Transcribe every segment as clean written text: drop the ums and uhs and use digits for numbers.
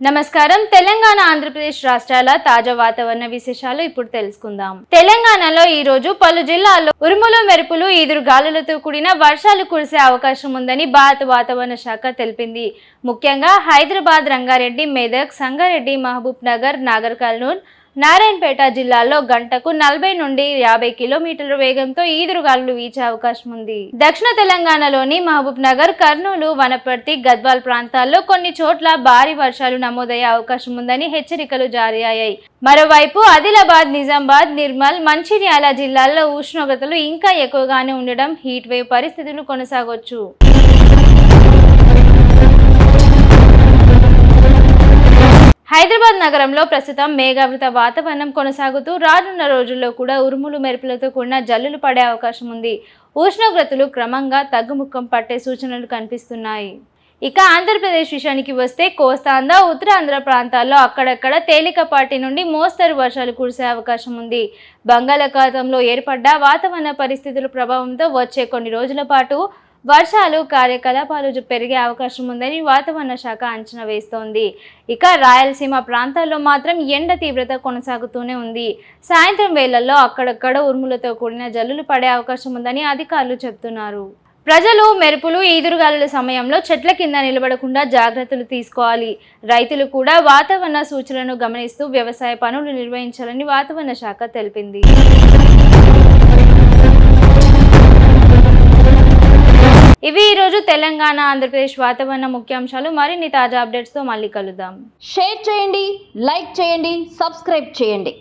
నమస్కారం. తెలంగాణ ఆంధ్రప్రదేశ్ రాష్ట్రాల తాజా వాతావరణ విశేషాలు ఇప్పుడు తెలుసుకుందాం. తెలంగాణలో ఈ రోజు పలు జిల్లాల్లో ఉరుములు మెరుపులు ఈదురు గాలులతో కూడిన వర్షాలు కురిసే అవకాశం ఉందని భారత వాతావరణ శాఖ తెలిపింది. ముఖ్యంగా హైదరాబాద్, రంగారెడ్డి, మెదక్, సంగారెడ్డి, మహబూబ్ నగర్, నాగర్ కర్నూల్, నారాయణపేట జిల్లాల్లో గంటకు 40 నుండి 50 కిలోమీటర్ల వేగంతో ఈదురుగాలులు వీచే అవకాశం ఉంది. దక్షిణ తెలంగాణలోని మహబూబ్ నగర్, కర్నూలు, వనపర్తి, గద్వాల్ ప్రాంతాల్లో కొన్ని చోట్ల భారీ వర్షాలు నమోదయ్యే అవకాశం ఉందని హెచ్చరికలు జారీ అయ్యాయి. మరోవైపు ఆదిలాబాద్, నిజామాబాద్, నిర్మల్, మంచిర్యాల జిల్లాల్లో ఉష్ణోగ్రతలు ఇంకా ఎక్కువగానే ఉండడం, హీట్ వేవ్ పరిస్థితులు కొనసాగొచ్చు. హైదరాబాద్ నగరంలో ప్రస్తుతం మేఘావృత వాతావరణం కొనసాగుతూ రానున్న రోజుల్లో కూడా ఉరుములు మెరుపులతో కూడిన జల్లులు పడే అవకాశం ఉంది. ఉష్ణోగ్రతలు క్రమంగా తగ్గుముఖం పట్టే సూచనలు కనిపిస్తున్నాయి. ఇక ఆంధ్రప్రదేశ్ విషయానికి వస్తే కోస్తాంధ్ర, ఉత్తరాంధ్ర ప్రాంతాల్లో అక్కడక్కడ తేలికపాటి నుండి మోస్తరు వర్షాలు కురిసే అవకాశం ఉంది. బంగాళాఖాతంలో ఏర్పడ్డ వాతావరణ పరిస్థితుల ప్రభావంతో వచ్చే కొన్ని రోజుల పాటు వర్షాలు కార్యకలాపాలు పెరిగే అవకాశం ఉందని వాతావరణ శాఖ అంచనా వేస్తోంది. ఇక రాయలసీమ ప్రాంతాల్లో మాత్రం ఎండ తీవ్రత కొనసాగుతూనే ఉంది. సాయంత్రం వేళల్లో అక్కడక్కడ ఉరుములతో కూడిన జల్లులు పడే అవకాశం ఉందని అధికారులు చెబుతున్నారు. ప్రజలు మెరుపులు, ఈదురుగాలుల సమయంలో చెట్ల కింద నిలబడకుండా జాగ్రత్తలు తీసుకోవాలి. రైతులు కూడా వాతావరణ సూచనలను గమనిస్తూ వ్యవసాయ పనులు నిర్వహించాలని వాతావరణ శాఖ తెలిపింది. ఇవి ఈరోజు తెలంగాణ ఆంధ్రప్రదేశ్ వాతావరణ ముఖ్యాంశాలు. మరిన్ని తాజా అప్డేట్స్తో మళ్ళీ కలుద్దాం. షేర్ చేయండి, లైక్ చేయండి, సబ్స్క్రైబ్ చేయండి.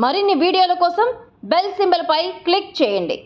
మరిన్ని వీడియోల కోసం బెల్ సింబల్ పై క్లిక్ చేయండి.